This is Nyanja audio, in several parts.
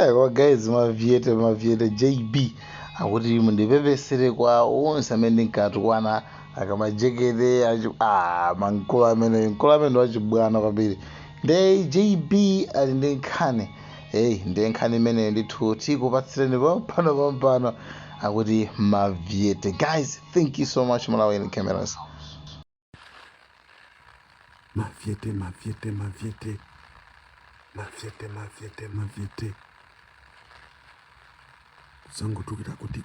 Aiwa guys, mavyete JB akuti mundipepesere kwa onse amene ndinkatwana akamajekete mankulu amene wachibwana kwambiri nde JB ali ndi nkhani ndi nkhani imeneyo ndithu tikupatsireni pampano akuti mavyete. Guys, thank you so much Malawi and cameras. Mavyete. Kudzangotukira kuti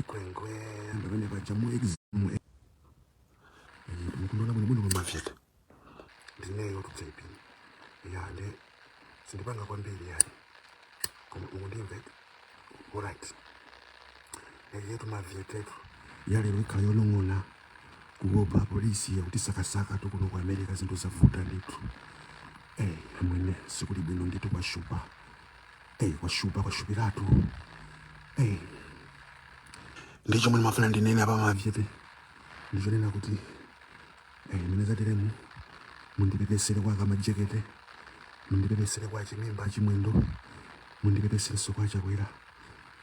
kwengwe ndamene pajamu exam mukundona muno mavyete ndineyo tutsaipi yande sindipanga kwambiri yani koma undimveka alright yetu mavyetetu yalero ikhala yonong'ona kuopa polisi yakuti sakasaka tukuno ku America zinthu zavuta ndithu amwene sikuli bwino ndithu kwashupiratu ndicho mwene mafuna ndinene apa mavyete ndichonena kuti mene zateremu mundipepesere kwa KamaJekete, mundipepesere kwa AChimwendo, mundipepesere kwa Chakwera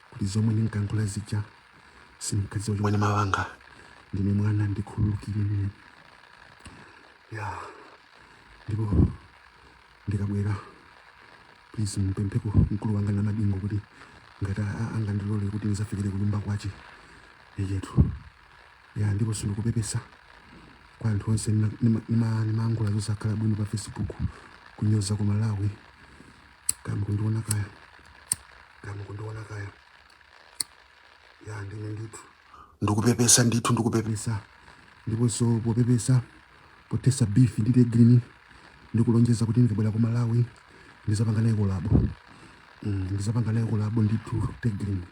kuti zomwe ndinkankhula zija simkadziwa chomwe mawanga ndine mwana ndikhululukire ndipo ndikabwera please mpempeko mkulu wanga na madingo kuti ngati angandilole kuti ndizafikire kunyumba kwace yetu ndipo sindikupepesa kwa anthu onse nimangula zosakhala bwino pa Facebook kunyoza ku Malawi kama kundiona kaya ndine ndithu ndikupepesa ndipo so popepesa potesa beef ndite green ndikulonjeza kuti ndikabwera ku Malawi ndizapanga nayo kolabo ndithu te green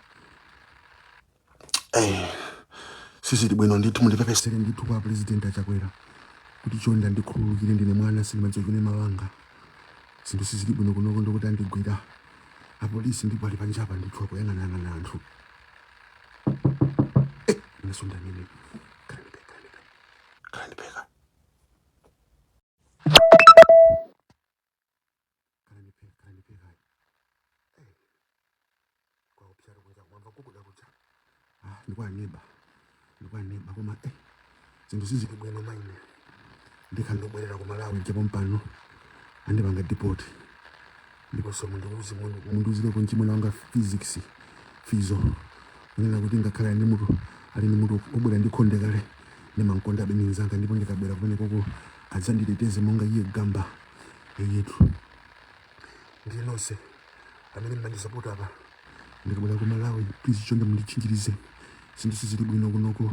sisi bwino ndithu mundipepesere ndithu kwa president Chakwera kuti chonda ndikhululukire ndine mwana sindimadzochone mawanga zinthu sizili bwino kunoko ndokuti andigwira apolisi ndipo ali panjapa ndithu akuyang'anayang'ana anthu nasonda nini kanipeka kwa upyaro kunja mwamba kukuda kuja ndikwaneba koma zinthu sizili bwino maine ndikhandobwerera ku Malawi ndipo mpano andipanga deport ndipo so mundiuzireko nchimwena wanga physics fizo unena kuti ngakhala ni mutu ali ni mutu obwera ndikhonde kale nemankonda abeminzanga ndipo ndikabwera kumene koko adzanditeteze monga iye gamba yetu ndinonse amene mmandisapota apa ndikabwera ku Malawi please chonde mundichinjirize zinthu sizili bwino kunoko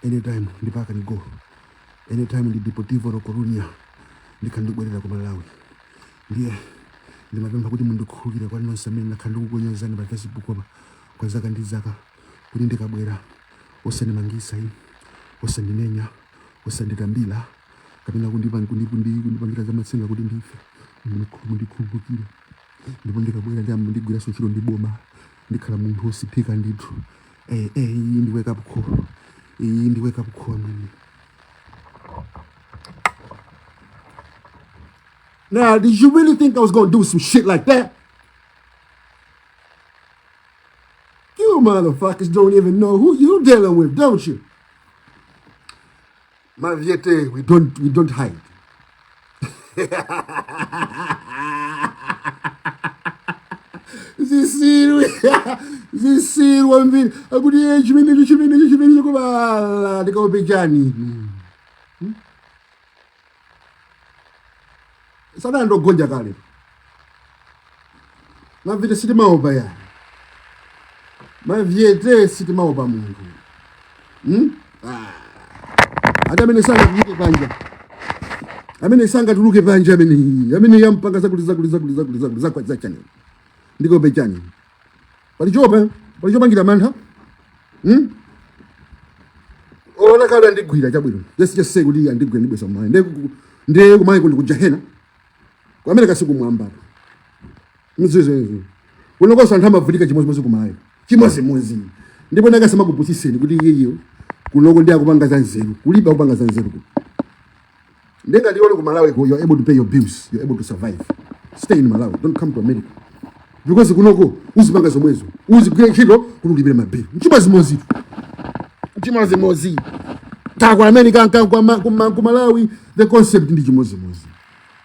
anytime ndipaka nigo anytime ndi Deportivo La Coruña ndikhandibwerera ku Malawi ndiye ndimapempha kuti mundikhululukire kwa nonse amene nakhala ndikukunyozani pa Facebook apa kwa zaka ndi zaka kuti ndikabwera osandimangisa osandinenya osanditambira kapena kundipangira zamatsenga kuti ndife mundikhululukire ndipo ndikabwera ndigwiraso chiro ndiboma ndikhala munthu osithika ndithu ndi wake up call man. Now, did you really think I was gonna do some shit like that? You motherfuckers don't even know who you dealing with, don't you? Mavyete, we don't hide. Zisiri wambili akuti chimene kubala ndikopechani sana ndogonja kale mavyete sitimaopa ya mavyete sitimaopa mungu ati amene sanga tuluke panja amene yampanga zakuliza chani ndikopechani palichopangira mantha ona kale andigwira chabwino just say kuti andigwira ndibwesa mmayi nde kumayi kundi kujahena kwamene kasiku mwamba mzizo kunokosa anthu amavutika chimozimozi kumayi chimozimozi ndipo nakasema kupusiseni kuti iyeyo kunoko ndi akupanga za nzeru kuliba kupanga za nzeru Ndenga ndione ku Malawi you're able to pay your bills, you're able to survive. Stay in Malawi, don't come to America. Because kunoko uzipanga zomwezo. Uzigwe kilo kulibira mabe. Nchima zimozi. Nchima zimozi. Ta kwa America nka ku Malawi the concept ndi chimozi.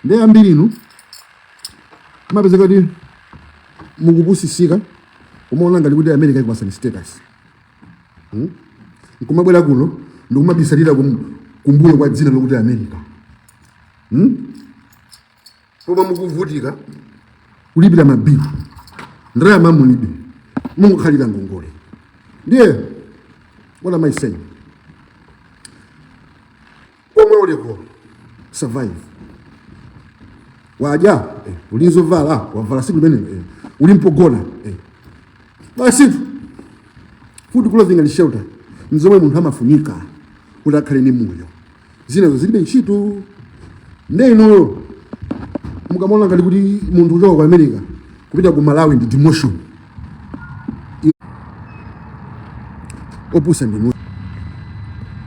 Ndeya mbiri nu. Mapeza kodi mukupusisika. Umaona ngali kuti America ikwasa status. Nkumabwera kuno ndikumabisalira kumbuyo kwa dzina lokuti America. Koma mukuvutika kulibira mabiru. Ndrama mulibe. Mungu khalira ngongole. Ndiye what am I saying? Komwe uleko survive. Waja ulinzo vala wavala siku bene ulimpogona basi food clothing and shelter nzomwe munthu amafunika kuti akhale ni moyo zinazo zilibe ntchito ndeno mukamona ngati kuti munthu uchoka ku America kupita ku Malawi ndi demotion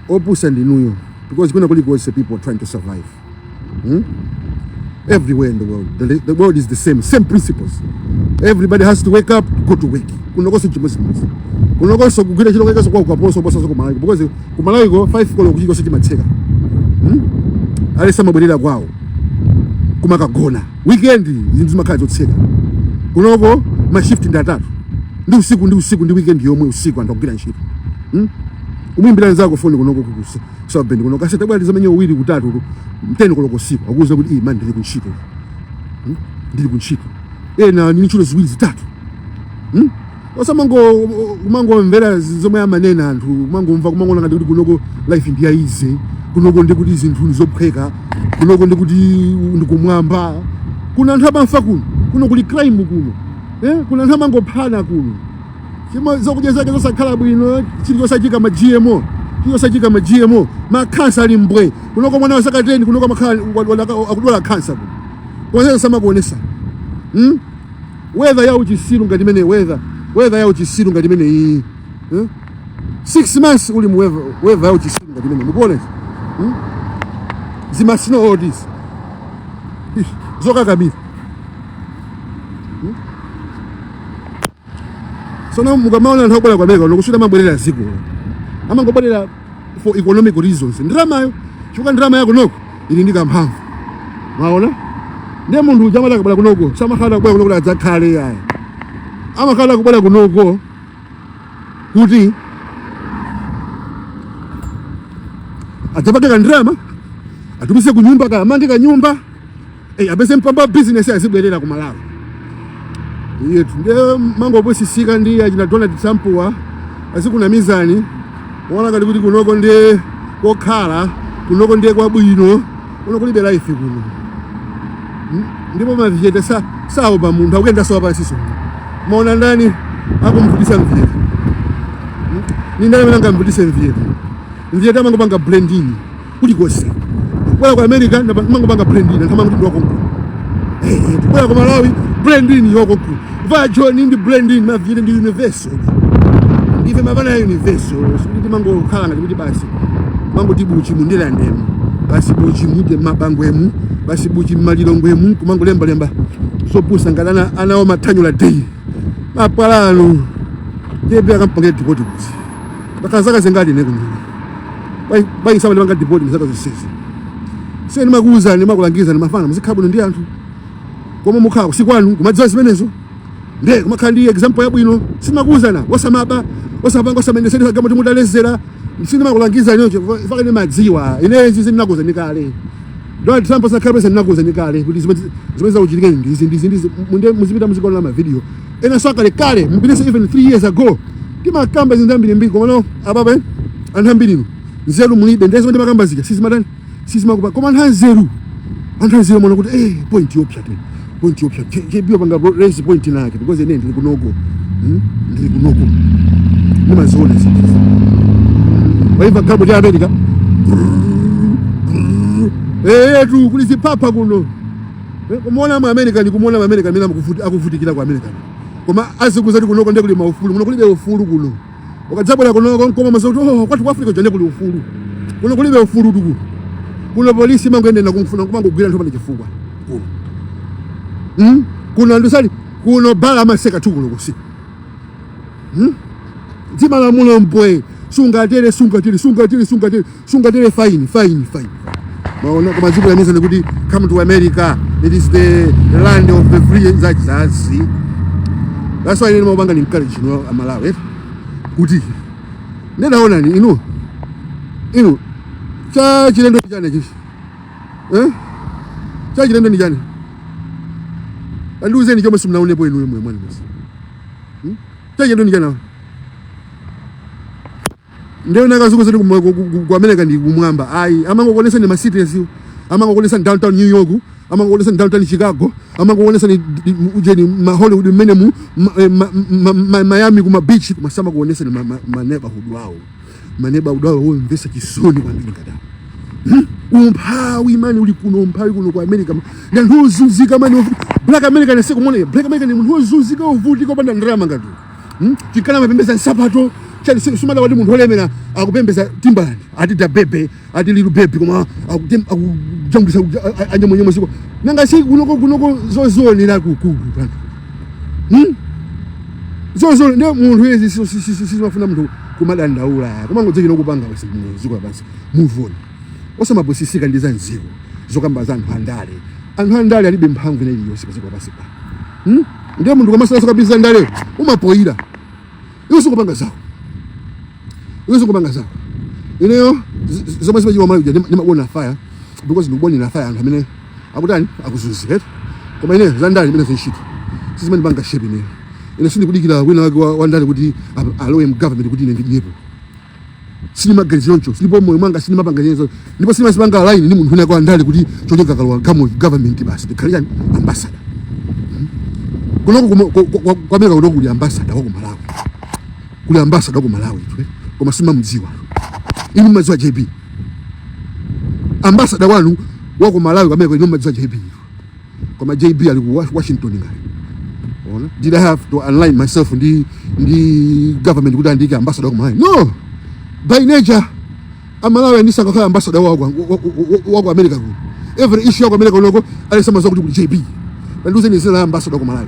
opusa ndinuyo because kuna kulikonse people trying to survive everywhere in the world. The world is the same principles. Everybody has to wake up, go to work. Kunokoso chimodzimodzi. Kunokoso kugwira chilo kakaso kwa kuposo bosa ku Malawi because ku Malawi go 5 kolo kuchiko chimatseka. Ali samabwerera kwawo. Kumakagona. Weekend zinthu makhala zotseka. Kunoko ma shift ndatatu. Ndi usiku ndi weekend yomwe usiku andakugwira ntchito. Umwimbira nzako phone kunoko kukusa. So bendi kunoko asete bwali zamenye uwiri kutatu mteni koloko siku akuza kuti man ndili kunchito. Ndili kunchito. Na nini chulo ziwiri zitatu. Umango mvera zomwe amanena anthu umangomva kumangona ngati kuti kunoko life ndi easy. Kunoko ndi kuti zinthu zopheka. Kunoko ndi kuti ndikumwamba. Kuna anthu amamfa kuno kuli crime kuno. Kuna anthu amangophana kuno. Chimo zokudya zake zosakhala bwino chili chosachika ma GMO. Chosachika ma GMO. Ma cancer limbwe. Kunoko mwana wa sakateni kunoko makhala akudwala cancer kuno. Kwa sama kuonesa. Weather ya uchisiru ngati mene weather ya uchisiru ngati mene hii. 6 months uli weather ya uchisiru ngati mene. Mukuona? Zima snow all this. Zoka kabisa. So now mukamaona anthu akubwera ku America nokusuta mabwerera ziko. Amangobwerera for economic reasons. Ndrama yako noko ili ndi kamphamvu. Maona? Ndiye munthu uja kubwera kunoko, samakhala kubwera kunoko adzakhale yayi. Amakhala kubwera kunoko kuti adzapaka ndrama, atumise kunyumba kamandika nyumba, apese mpamba business azibwerera ku Malawi. Yetu ndiye mango posisika ndi achina Donald Trump wa asikuna mizani. Wona ngati kuti kunoko ndiye kokhala, kunoko ndiye kwabwino, kunoko libe life kuno. Ndipo mavijete sawo pa munthu akuyenda sawo pa siso. Maona ndani akumvutisa mviyete. Ni ndani mnanga mvutise mviyete. Mviyete amangopanga blending kuti kose. Kwa ku America amangopanga blending ntama kuti ndoko. Kwa ku Malawi blending yoko ku. Va join ndi blending maviyete ndi universal. Ife mavana universal. Ndi mango khala kuti basi. Mango tibuchi mundela ndemu. Basi buchi mude mabangwemu. Basi buchi malilongwemu kumango lemba sopusa ngalana anawo mathanyula day mapalano ndebe akampangela dipoti kuti bakazaka zengadi ne kuno bai sawa lebanga dipoti mzaka zisisi seni makuza ni makulangiza ni mafana muzikhabuno ndi anthu koma mukhako sikwanu kumadziwa zimenezo nde kumakhandi example yabwino simakuza na wasamaba wasameneseni kagamo timudalezera sini makulangiza nyocho faka ni madziwa inezi zinakuza nikale Donald Trump sakhabesa ninakuza nikale kuti zimeza uchitikeni ndizi munde muzipita muzikona ma video ena swaka lekale mbinese even 3 years ago kima kamba zindambiri mbiko kono ababe antambirino nzeru mulibe ndezo ndi makamba zika sisi makupa koma anthanzeru mwana kuti point yopya kebiyo panga raise point nake because ene ndili kunoko nimaziona zinthu waiva kabo ya America tu kulisi papa kuno. Kumuona mu America ndi kumuona mu America mina akuvutikira ku America. Koma azikuzati kunoko ndi kuli maufulu, kuno kulibe ufulu kuno. Ukadzabwera kunoko koma mazauto kwati ku Africa jane kuli ufulu. Kuno kulibe ufulu tuku. kuno polisi mangoenda nakufuna kumangogwira nthu pano chifukwa kuno kuno ndosali kuno bala maseka tukulo kusi dzima la mulo mpwe sungatere fine. Maona kama zipo yanisa kuti come to America, it is the land of the free and zazi. That's why nini mabanga ni encourage Malawi kuti nenda ni inu cha chilendo jana chishi cha chilendo ni jana anduze ni kama simnaone po inu mwani basi cha chilendo ni jana ndio nakazuko zetu kwa America ndi kumwamba ai amango kuonesa ni city yasiyo amango kuonesa downtown New York amango kuonesa downtown Chicago amango kuonesa ni ujeni ma Hollywood mene Miami kuma beach masama kuonesa ni ma neighborhood wao maneighborhood wao wao investa kisoni kwa ndini kada umpawi mani uli kuno umpawi kuno kwa America na ntuzuzika mani Black America na siku mone Black America ni ntuzuzika uvuti kwa banda ndrama ngatu chikana mapembeza sapato chali sumala wali muntu olemera akupembeza Timberland ati da bebe ati lilu bebe koma akujangulisa anyamonyemo siko nanga si kunoko zozoni la kukulu bana zozoni ndio muntu yezi sisi mafuna muntu kumadandaula koma ngodzeki nokupanga basi ziko basi move on osama bosisika ndizanziko zokamba za anthu andale alibe mphamvu neli yose ziko basi pa ndio muntu komasala sokabisa ndale umapoira yose kupanga zako uwezo kubanga zako ineyo zoma zibaji wa mayu nimabona fire because nduboni na fire ngamene akutani akuzuzika koma ine zandali mina zishito sisi mani banga shebi ne ine sindi kudikira wina wandali kuti alowe government kuti ine ndiyepo sini maganizo yoncho silipo moyo mwanga sini mapanga yenzo ndipo sini masibanga line ni muntu huna kwa ndali kuti chochoka kalwa kamo government basi dikalian ambassador kunoko kwa mega kunoko kuli ambassador wako Malawi kuli ambassador wako Malawi tu koma sima mziwa ini maziwa JB ambassador wanu wako Malawi kwa mega ino maziwa JB koma JB aliku Washington ngai ona did I have to align myself ndi government kuti andike ambassador wako Malawi no by nature Malawi ni sanga kama ambassador wako America ku every issue wako America loko alisema zako kuti JB nduze ni zela ambassador wako Malawi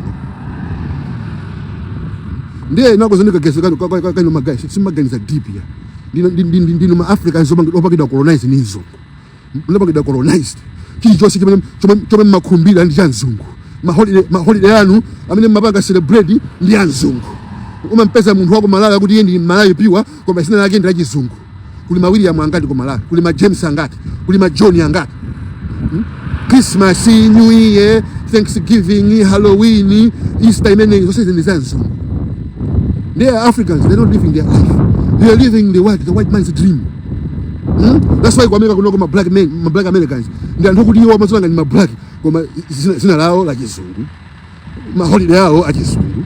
ndiye nako zonika gese kwa magaya simaganiza deep ya ndino ma Africans obagida colonize nizo obagida colonized kicho sikimene chome makumbira ndi chanzungu ma holiday yanu amene mapanga celebrate ndi yanzungu umampeza muntu wako Malawi kuti yendi Malawi piwa koma sina yake ndi achizungu kuli mawili ya mwangati kwa Malawi kuli ma James angati kuli ma John angati Christmas, New Year, Thanksgiving, Halloween, Easter, imene zose ndi zanzungu. They are Africans, they're not living their life. They are living the white man's dream. That's why kwa America kunoko ma black Americans. They are not kuti iwo amazonga ni ma black koma zina lao la kizungu. Ma holiday yao akizungu.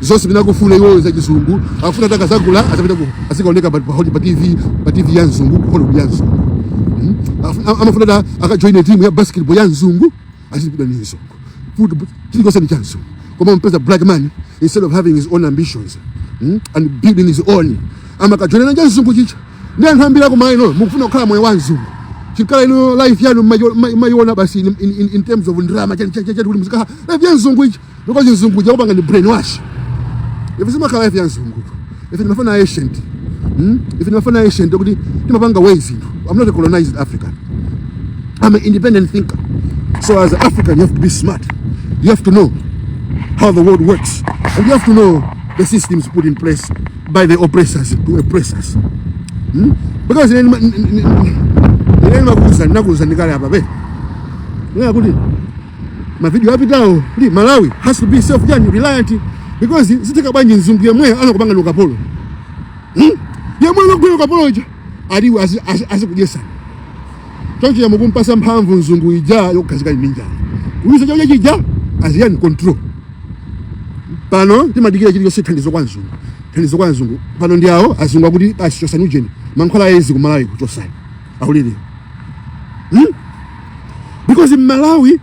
Zose binakufuna iwo za kizungu. Afuna taka zakula atapita ku asikaoneka pa TV ya nzungu, Hollywood ya nzungu. Amafuna da akajoin team ya basketball ya nzungu, asipita ni nzungu. Football kiko sani chanzo. Koma mpesa black man instead of having his own ambitions and building his own amakajoina nja nzungu chicha ndiye ntambira ko maino mukufuna kukhala moyo wa nzungu chikala ino life yanu mayiona basi in terms of drama cha kuti muzika life ya nzungu ichi because nzungu jakupanga ni brainwash if sima khala life ya nzungu if ni mafana ancient if ni mafana ancient kuti timapanga ways into I'm not a colonized African, I'm an independent thinker. So as an African you have to be smart, you have to know how the world works, and you have to know the systems put in place by the oppressors to oppress us. Because nakuza nikale hapa be kuti ma video yapitao kuti Malawi has to be self-reliant because sitaka banji nzungu yemwe anakupanga lokapolo yemwe anakupanga lokapolo ija ali azikujesa choncho yamukumpasa mphamvu nzungu ija yokukazika ninja uyiso choncho chija aziyani control pano timadikira chili yose thandizo kwa nzungu pano ndiawo azungu kuti asichosani ujeni mankhwala yezi ku Malawi kuchosani aulire because Malawi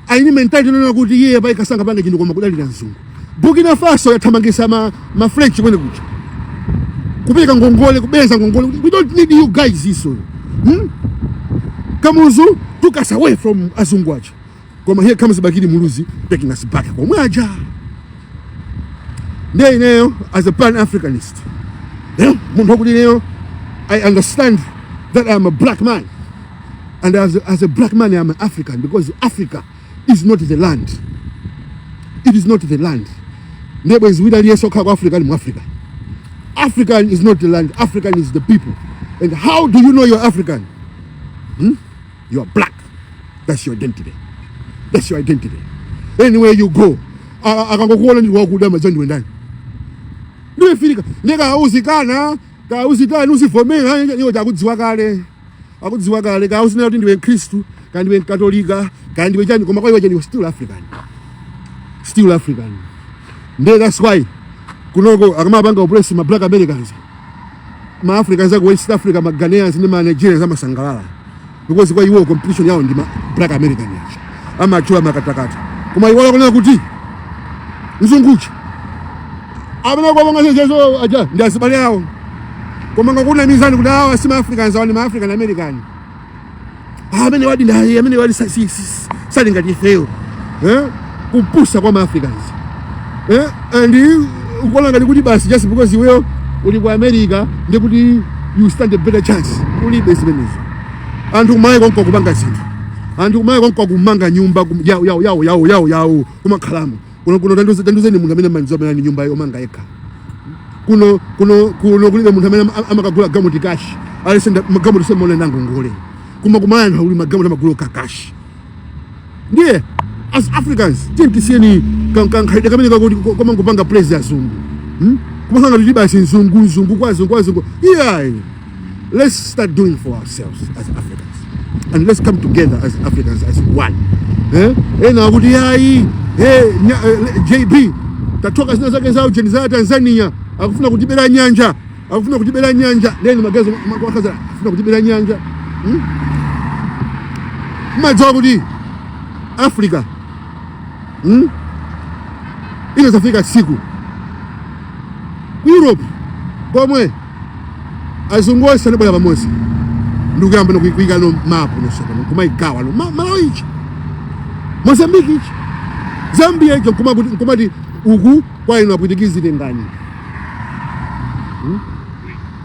aini mentality nona kuti yeye bai kasanga panga chinthu koma kudalira nzungu. Burkina Faso yathamangisa ma French kwene kucha kupeka ngongole kubeza ngongole, we don't need you guys iso Kamuzu took us away from Azungwaja. Here comes Bakini Muluzi taking us back. Then, as a Pan-Africanist, I understand that I'm a black man. And as a black man, I'm an African, because Africa is not the land. It is not the land. Neighbor is with Africa. African is not the land. African is the people. And how do you know you're African? You're black. That's your identity. That's your identity. Anywhere you go, I can go and walk with them and then. Do you feel nigga usikana ka usitani usifomeka nyo takudziwakale akudziwakale ka usina kuti ndiwe Kristu kandi ndiwe Katolika kandi ndiwe chani koma kwa iwe still African. That's why kunoko akamapanga oppress ma black Americans, ma Africans ako West Africa, ma Ghanaians ni ma Nigerians amasangalala because kwa iwo competition yao ndi ma black American yacho amachua makatakata koma iwala kuna kuti mzunguchi abana kwa banga jezo aja ndi asibali yao koma ngakuna mizani kuti hawa si ma Africans awo ni ma African American amene wadi salinga tifeo kupusa kwa ma Africans and ukola ngati kuti basi just because iweyo uli kwa America ndi kuti you stand a better chance uli basement anthu maye konko kubanga zinthu anthu maye konko kumanga nyumba yao kumakhalamo kuno tanduzeni munthu amene manzo amene nyumba yomanga yekha kuno kulibe munthu amene amakagula gamuti cash alisenda magamuti semone nango ngole kumana uli magamuti amagula kakashi ndiye as Africans tinkisieni kankhaide kamene kakuti koma kupanga praise yazungu kumanga kuti basi nzungu kwa zungu yeah. Let's start doing for ourselves as Africans, and let's come together as Africans as one. Na kuti hai JB tatoka zina zake za ujeni za Tanzania akufuna kutibera nyanja then magazo mwakaza akufuna kutibera nyanja madzo kuti Africa inazafika siku Europe komwe azungu sana bala pamosi ndugu yangu kuiga no map no soko kuma igawa no Malawi ichi Mozambique ichi Zambia ichi kuma di uku kwa ino aputikizi tengani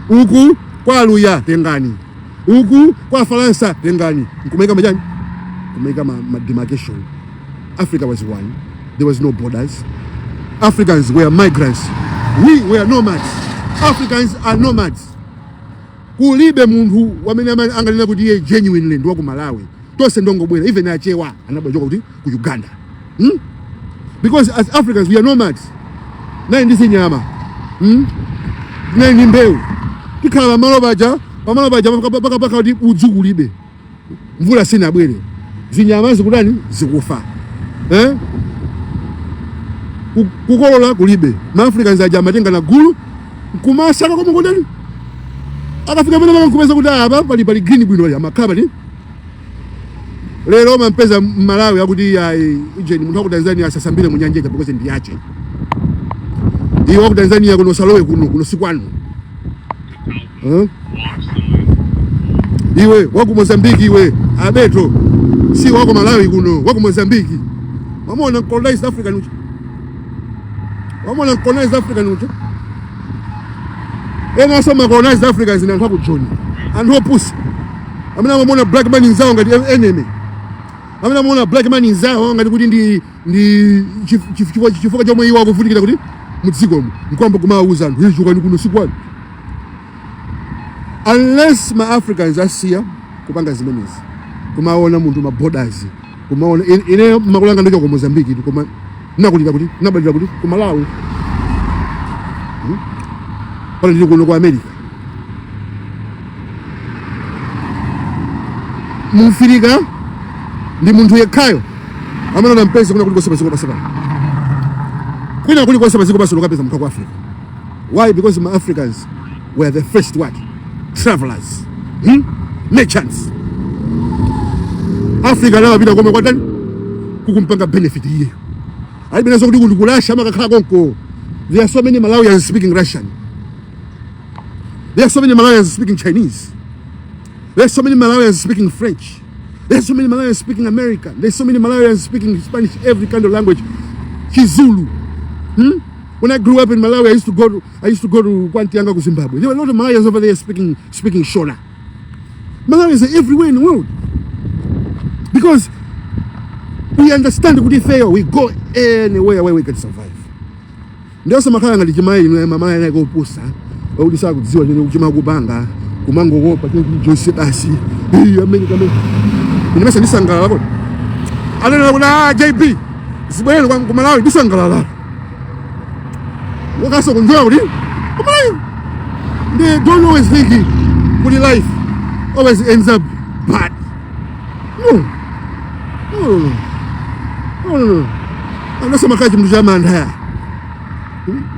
uku kwa Luya tengani uku kwa Faransa tengani kumaika majani kumaika ma demarcation. Africa was one. There was no borders. Africans were migrants. We were nomads. Africans are nomads. Kulibe mundu wamene angalina kuti genuinely ndo ku Malawi tose ndongo bwera even achewa anabajoka kuti ku Uganda because as Africans we are nomads na ndisi nyama na nimbeu tikhala malobaja paka kuti udzuku libe mvula sina bwere zinyama zikudani zikufa kukolola kulibe ma Africans aja matenga na gulu kumasaka koma kudani akafika pale bakankumeza kuti apa pali green bwino ya makaba ni lero mampeza Malawi akuti ije ni munthu wa Tanzania asasambire munyanjeja because ndi yache iwo wa Tanzania kuno salowe kuno sikwanu iwe wa ku Mozambique iwe abeto si wa ku Malawi kuno wa ku Mozambique wamona colonize Africa nucho ena soma colonized Africans in anthu John and ho pussy amene amona black man inzawo ngati enemy amene amona black man inzawo ngati kuti ndi chifukwa chomwe iwo akuvutikira kuti mudziko nkwamba kumauza anthu ichukani kuno sikwani unless ma Africans asiya kupanga zimenezi kumaona munthu ma borders kumaona ine makulanga ndocho ku Mozambique koma nakulira kuti nabalira kuti ku Malawi pala ndiko kuno kwa America mufirika ndi munthu yekhayo amene anampeza kuna kuliko sabaziko pasapa kuna kuliko sabaziko pasolo kapeza muthu kwa Africa. Why? Because my Africans were the first what travelers merchants. Africa nawo bina koma kwatani kukumpanga benefit iye alibina sokuti kundukulasha makakhala konko. There are so many Malawians speaking Russian. There are so many Malawians speaking Chinese. There are so many Malawians speaking French. There's so many Malawians speaking American. There's so many Malawians speaking Spanish, every kind of language. Chizulu. When I grew up in Malawi, I used to go to Kwantianga, Zimbabwe. There were a lot of Malawians over there speaking Shona. Malawians are everywhere in the world. Because we understand that fail, we go anywhere where we can survive. Ndio sema kama ngalijimai mama yana go posta. Ulisa kuziwa ni ukima kubanga, kumango go pati Jose basi. America me. Nimesa nisangala wako. Ana kuna JB. Sibweni kwa Malawi nisangala la. Wakaso kunjwa uri. Malawi. They don't always think good life always ends up bad. No. Anasema kaji mjamanda haya.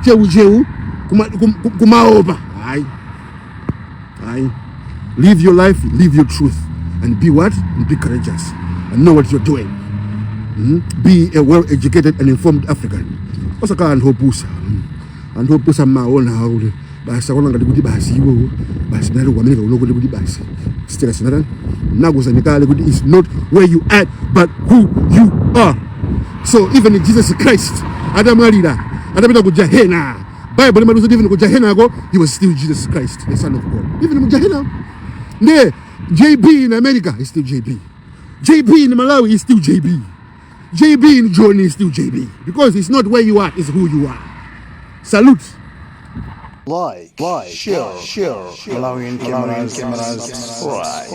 Jeu kumaoba. Aye. Live your life, live your truth, and be what? And be courageous, and know what you're doing. Be a well-educated and informed African. What's a car and hopusa? And hopusa maona haule. Basi akona ngati kuti basi iwo basi nalo kwamene uno kuti basi stela sinara nakuza nikale kuti it's not where you at but who you are. So even in Jesus Christ adamwalira adapita ku Jehena. Bible imaluza even ku Jehena go he was still Jesus Christ, the Son of God. Even in Jehena. Ne JB in America is still JB. JB in Malawi is still JB. JB in Johnny is still JB because it's not where you are, it's who you are. Salute. Like, share, Malawian cameras, right.